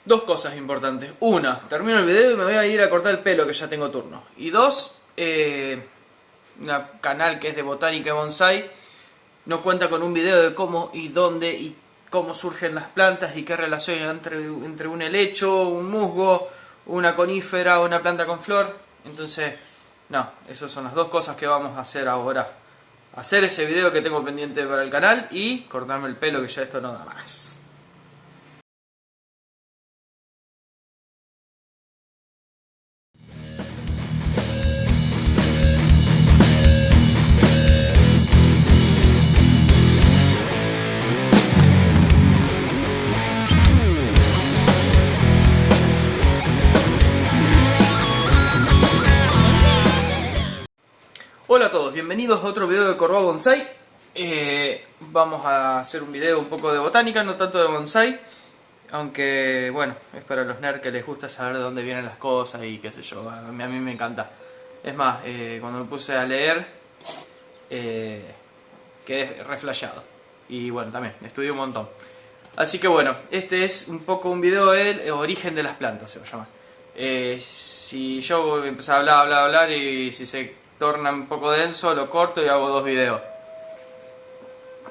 Dos cosas importantes. Una, termino el video y me voy a ir a cortar el pelo, que ya tengo turno. Y dos, un canal que es de botánica y bonsai no cuenta con un video de cómo y dónde y cómo surgen las plantas y qué relación hay entre un helecho, un musgo, una conífera o una planta con flor. Entonces, no, esas son las dos cosas que vamos a hacer ahora. Hacer ese video que tengo pendiente para el canal y cortarme el pelo, que ya esto no da más. Hola a todos, bienvenidos a otro video de Corvao Bonsai. Vamos a hacer un video un poco de botánica, no tanto de bonsai. Aunque, bueno, es para los nerds que les gusta saber de dónde vienen las cosas y qué sé yo, a mí me encanta. Es más, cuando me puse a leer, quedé reflashado. Y bueno, también, estudié un montón. Así que bueno, este es un poco un video del origen de las plantas, se va a llamar. Si yo voy a empezar a hablar y si se torna un poco denso, lo corto y hago dos videos.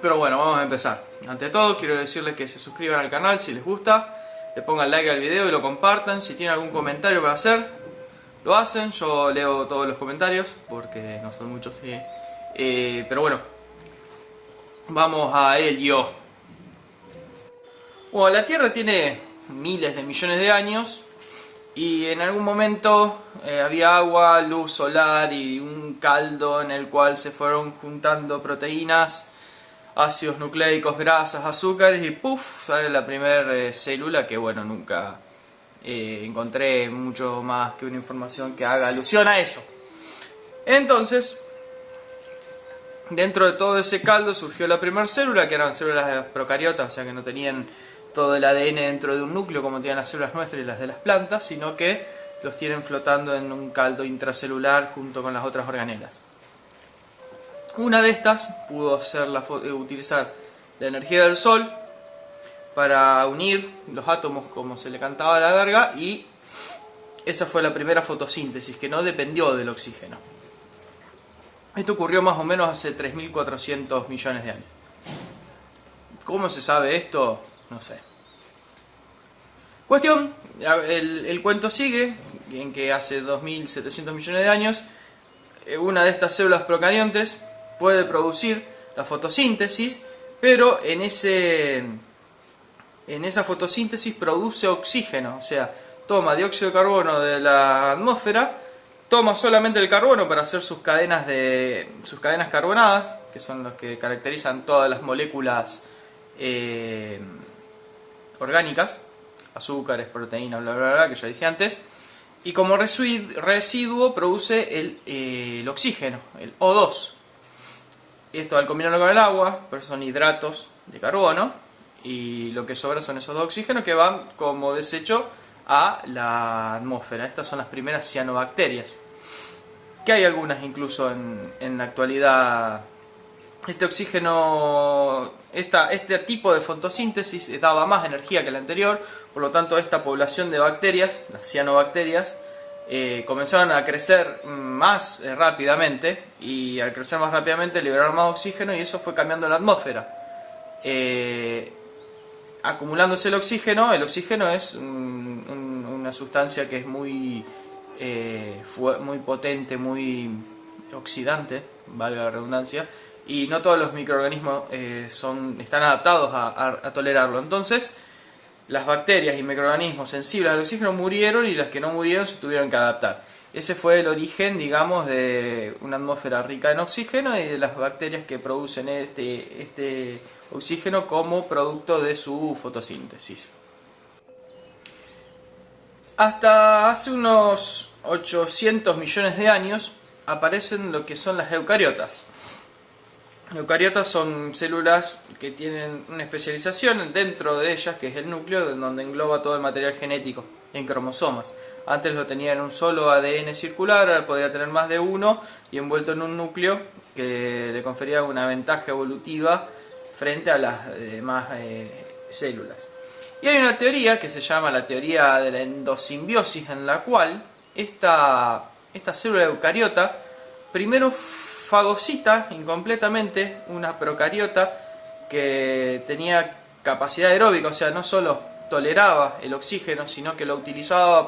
Pero bueno, vamos a empezar. Ante todo, quiero decirles que se suscriban al canal si les gusta, le pongan like al video y lo compartan. Si tienen algún comentario para hacer, lo hacen. Yo leo todos los comentarios, porque no son muchos, ¿sí? Pero bueno, vamos a ello. Bueno, la Tierra tiene miles de millones de años y en algún momento había agua, luz solar y un caldo en el cual se fueron juntando proteínas, ácidos nucleicos, grasas, azúcares y ¡puf! Sale la primera célula que bueno, nunca encontré mucho más que una información que haga alusión a eso. Entonces, dentro de todo ese caldo surgió la primera célula, que eran células de las procariotas, o sea que no tenían todo el ADN dentro de un núcleo como tienen las células nuestras y las de las plantas, sino que los tienen flotando en un caldo intracelular junto con las otras organelas. Una de estas pudo utilizar la energía del sol para unir los átomos como se le cantaba a la verga, y esa fue la primera fotosíntesis que no dependió del oxígeno. Esto ocurrió más o menos hace 3.400 millones de años. ¿Cómo se sabe esto? No sé. Cuestión, el cuento sigue en que hace 2.700 millones de años una de estas células procariontes puede producir la fotosíntesis, pero en esa fotosíntesis produce oxígeno, o sea, toma dióxido de carbono de la atmósfera, toma solamente el carbono para hacer sus cadenas carbonadas, que son los que caracterizan todas las moléculas orgánicas, azúcares, proteínas, bla bla bla, que ya dije antes, y como residuo produce el oxígeno, el O2. Esto al combinarlo con el agua, pues son hidratos de carbono, y lo que sobra son esos dos oxígenos que van como desecho a la atmósfera. Estas son las primeras cianobacterias, que hay algunas incluso en la actualidad. Este oxígeno, este tipo de fotosíntesis daba más energía que la anterior, por lo tanto esta población de bacterias, las cianobacterias, comenzaron a crecer más rápidamente, y al crecer más rápidamente liberaron más oxígeno y eso fue cambiando la atmósfera. Acumulándose el oxígeno es una sustancia que es muy potente, muy oxidante, valga la redundancia, y no todos los microorganismos están adaptados a tolerarlo. Entonces, las bacterias y microorganismos sensibles al oxígeno murieron, y las que no murieron se tuvieron que adaptar. Ese fue el origen, digamos, de una atmósfera rica en oxígeno y de las bacterias que producen este oxígeno como producto de su fotosíntesis. Hasta hace unos 800 millones de años aparecen lo que son las eucariotas. Eucariotas son células que tienen una especialización dentro de ellas, que es el núcleo, donde engloba todo el material genético en cromosomas. Antes lo tenía en un solo ADN circular, ahora podría tener más de uno y envuelto en un núcleo que le confería una ventaja evolutiva frente a las demás células. Y hay una teoría que se llama la teoría de la endosimbiosis, en la cual esta célula eucariota primero fagocita incompletamente una procariota que tenía capacidad aeróbica, o sea, no solo toleraba el oxígeno, sino que lo utilizaba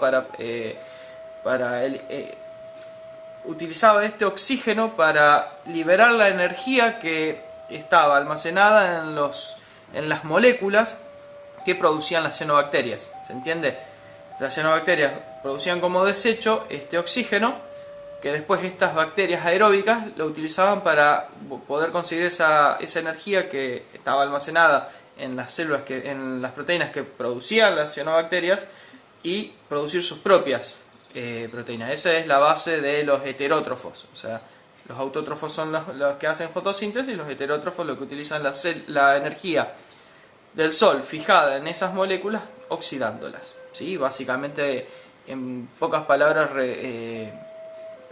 utilizaba este oxígeno para liberar la energía que estaba almacenada en las moléculas que producían las cianobacterias. ¿Se entiende? Las cianobacterias producían como desecho este oxígeno, que después estas bacterias aeróbicas lo utilizaban para poder conseguir esa energía que estaba almacenada en las células, en las proteínas que producían las cianobacterias, y producir sus propias proteínas. Esa es la base de los heterótrofos. O sea, los autótrofos son los que hacen fotosíntesis, y los heterótrofos los que utilizan la energía del sol fijada en esas moléculas, oxidándolas. ¿Sí? Básicamente, en pocas palabras,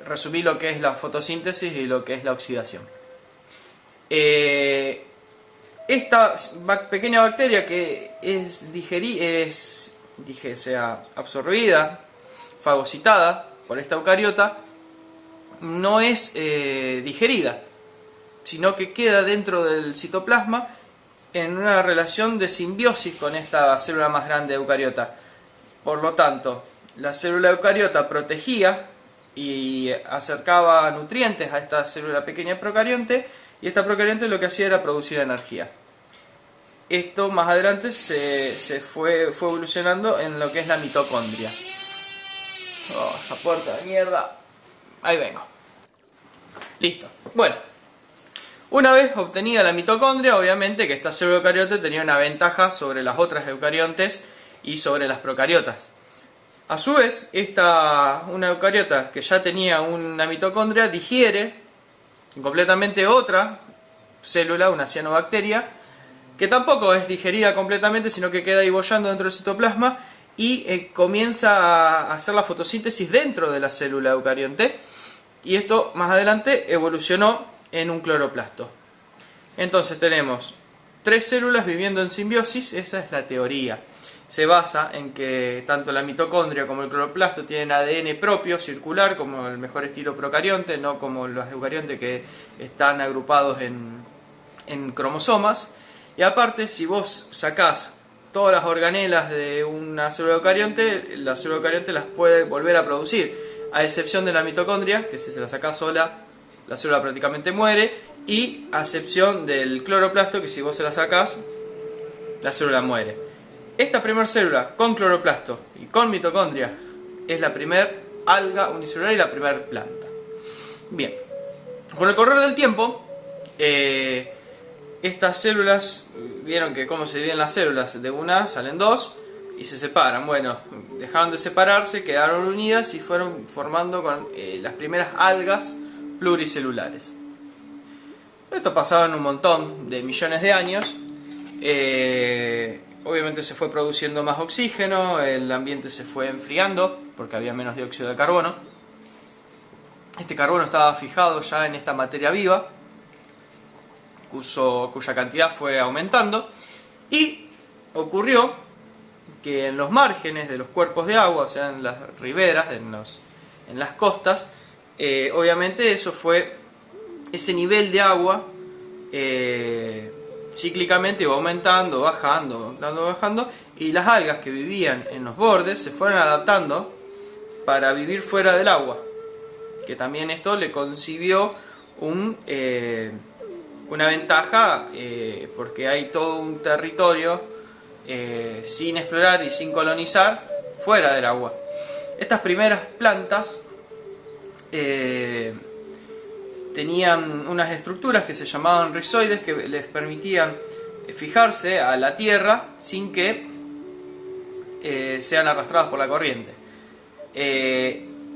resumí lo que es la fotosíntesis y lo que es la oxidación. Esta pequeña bacteria que es absorbida, fagocitada por esta eucariota, no es digerida, sino que queda dentro del citoplasma en una relación de simbiosis con esta célula más grande eucariota. Por lo tanto, la célula eucariota protegía y acercaba nutrientes a esta célula pequeña procarionte, y esta procarionte lo que hacía era producir energía. Esto más adelante se fue evolucionando en lo que es la mitocondria. Oh, esa puerta de mierda. Ahí vengo. Listo. Bueno, una vez obtenida la mitocondria, obviamente que esta célula eucarionte tenía una ventaja sobre las otras eucariontes y sobre las procariotas. A su vez, una eucariota que ya tenía una mitocondria digiere completamente otra célula, una cianobacteria, que tampoco es digerida completamente, sino que queda ahí boyando dentro del citoplasma y comienza a hacer la fotosíntesis dentro de la célula eucarionte, y esto más adelante evolucionó en un cloroplasto. Entonces tenemos 3 células viviendo en simbiosis. Esa es la teoría. Se basa en que tanto la mitocondria como el cloroplasto tienen ADN propio, circular, como el mejor estilo procarionte, no como los eucariontes que están agrupados en cromosomas. Y aparte, si vos sacás todas las organelas de una célula eucarionte, la célula eucarionte las puede volver a producir, a excepción de la mitocondria, que si se la sacás sola, la célula prácticamente muere, y a excepción del cloroplasto, que si vos se la sacás, la célula muere. Esta primera célula con cloroplasto y con mitocondria es la primera alga unicelular y la primera planta. Bien, con el correr del tiempo, estas células, vieron que cómo se dividen las células, de una salen 2 y se separan. Bueno, dejaron de separarse, quedaron unidas y fueron formando con las primeras algas pluricelulares. Esto pasaba en un montón de millones de años. Obviamente se fue produciendo más oxígeno, el ambiente se fue enfriando porque había menos dióxido de carbono. Este carbono estaba fijado ya en esta materia viva, cuya cantidad fue aumentando, y ocurrió que en los márgenes de los cuerpos de agua, o sea en las riberas, en las costas, obviamente ese nivel de agua cíclicamente iba aumentando, bajando, y las algas que vivían en los bordes se fueron adaptando para vivir fuera del agua, que también esto le concibió una ventaja, porque hay todo un territorio sin explorar y sin colonizar fuera del agua. Estas primeras plantas tenían unas estructuras que se llamaban rizoides, que les permitían fijarse a la tierra sin que sean arrastradas por la corriente.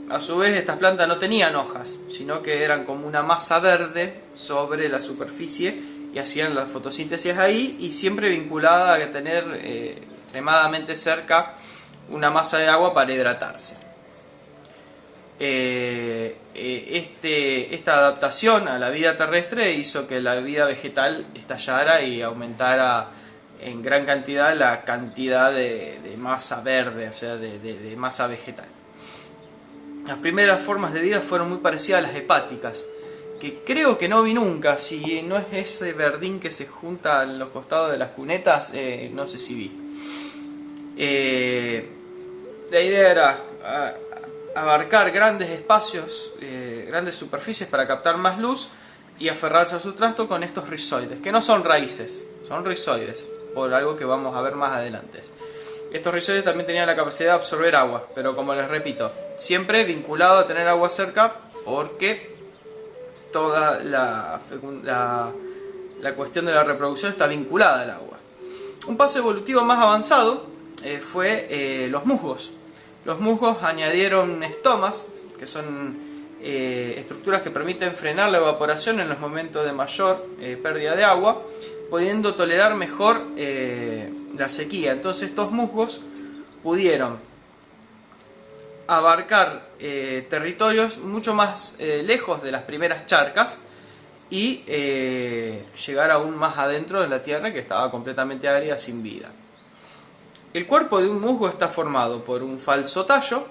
A su vez, estas plantas no tenían hojas, sino que eran como una masa verde sobre la superficie, y hacían la fotosíntesis ahí, y siempre vinculada a tener extremadamente cerca una masa de agua para hidratarse. Esta adaptación a la vida terrestre hizo que la vida vegetal estallara y aumentara en gran cantidad la cantidad de masa verde, o sea, de masa vegetal. Las primeras formas de vida fueron muy parecidas a las hepáticas, que creo que no vi nunca. Si no es ese verdín que se junta en los costados de las cunetas, no sé si vi. La idea era abarcar grandes espacios, grandes superficies para captar más luz y aferrarse a su trasto con estos rizoides, que no son raíces, son rizoides, por algo que vamos a ver más adelante. Estos rizoides también tenían la capacidad de absorber agua, pero como les repito, siempre vinculado a tener agua cerca, porque toda la cuestión de la reproducción está vinculada al agua. Un paso evolutivo más avanzado fue los musgos. Los musgos añadieron estomas, que son estructuras que permiten frenar la evaporación en los momentos de mayor pérdida de agua, pudiendo tolerar mejor la sequía. Entonces estos musgos pudieron abarcar territorios mucho más lejos de las primeras charcas y llegar aún más adentro de la tierra, que estaba completamente árida, sin vida. El cuerpo de un musgo está formado por un falso tallo,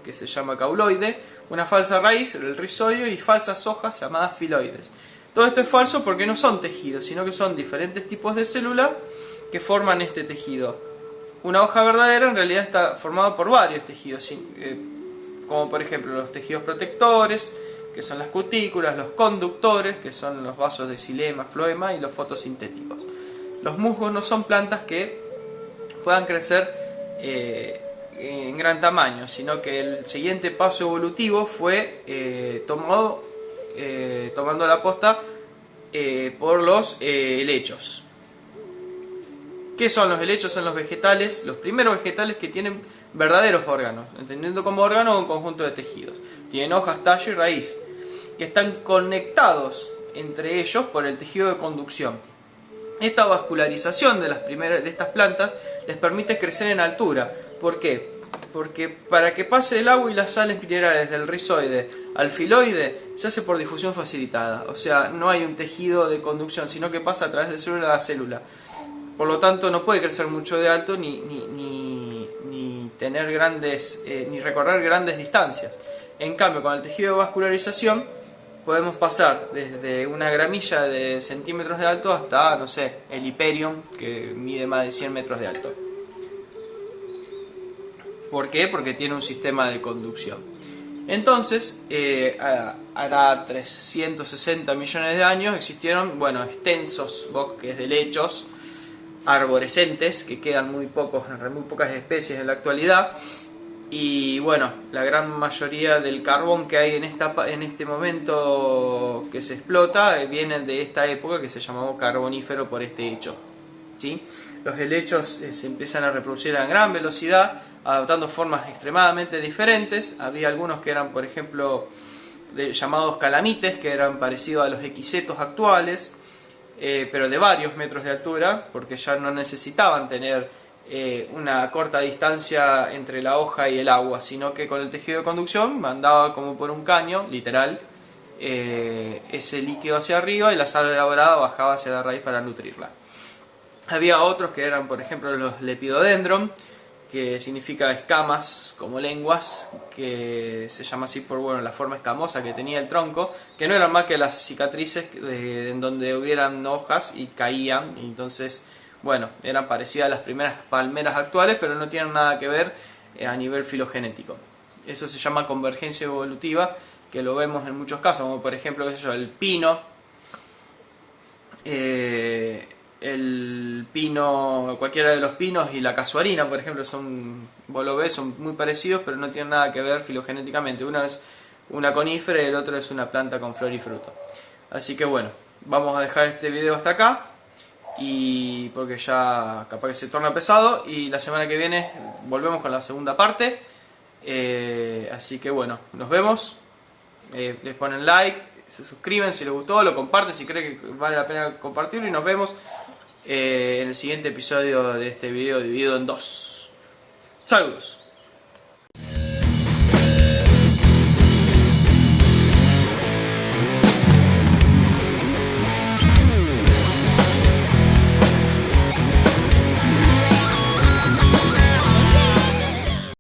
que se llama cauloide, una falsa raíz, el rizoide, y falsas hojas llamadas filoides. Todo esto es falso porque no son tejidos, sino que son diferentes tipos de células que forman este tejido. Una hoja verdadera en realidad está formada por varios tejidos, como por ejemplo los tejidos protectores, que son las cutículas, los conductores, que son los vasos de xilema, floema, y los fotosintéticos. Los musgos no son plantas que puedan crecer en gran tamaño, sino que el siguiente paso evolutivo fue tomando la posta por los helechos. ¿Qué son los helechos? Son los vegetales, los primeros vegetales que tienen verdaderos órganos, entendiendo como órgano un conjunto de tejidos. Tienen hojas, tallo y raíz, que están conectados entre ellos por el tejido de conducción. Esta vascularización de estas plantas les permite crecer en altura. ¿Por qué? Porque para que pase el agua y las sales minerales del rizoide al filoide se hace por difusión facilitada. O sea, no hay un tejido de conducción, sino que pasa a través de célula a célula. Por lo tanto, no puede crecer mucho de alto ni tener ni recorrer grandes distancias. En cambio, con el tejido de vascularización podemos pasar desde una gramilla de centímetros de alto hasta, no sé, el Hyperion, que mide más de 100 metros de alto. ¿Por qué? Porque tiene un sistema de conducción. Entonces, hará 360 millones de años existieron, extensos bosques de helechos arborescentes, que quedan muy pocas especies en la actualidad. Y la gran mayoría del carbón que hay en este momento que se explota viene de esta época que se llamó carbonífero por este hecho, ¿sí? Los helechos se empiezan a reproducir a gran velocidad, adoptando formas extremadamente diferentes. Había algunos que eran, por ejemplo, llamados calamites, que eran parecidos a los equisetos actuales, pero de varios metros de altura, porque ya no necesitaban tener una corta distancia entre la hoja y el agua, sino que con el tejido de conducción mandaba como por un caño, literal, ese líquido hacia arriba, y la sal elaborada bajaba hacia la raíz para nutrirla. Había otros que eran, por ejemplo, los lepidodendron, que significa escamas como lenguas, que se llama así por la forma escamosa que tenía el tronco, que no eran más que las cicatrices en donde hubieran hojas y caían, y entonces eran parecidas a las primeras palmeras actuales, pero no tienen nada que ver a nivel filogenético. Eso se llama convergencia evolutiva, que lo vemos en muchos casos, como por ejemplo el pino. Cualquiera de los pinos y la casuarina, por ejemplo, vos lo ves, son muy parecidos, pero no tienen nada que ver filogenéticamente. Uno es una conífera y el otro es una planta con flor y fruto. Así que vamos a dejar este video hasta acá, y porque ya capaz que se torna pesado, y la semana que viene volvemos con la segunda parte. Así que nos vemos. Les ponen like, se suscriben si les gustó, lo comparten si creen que vale la pena compartirlo, y nos vemos en el siguiente episodio de este video dividido en 2. Saludos.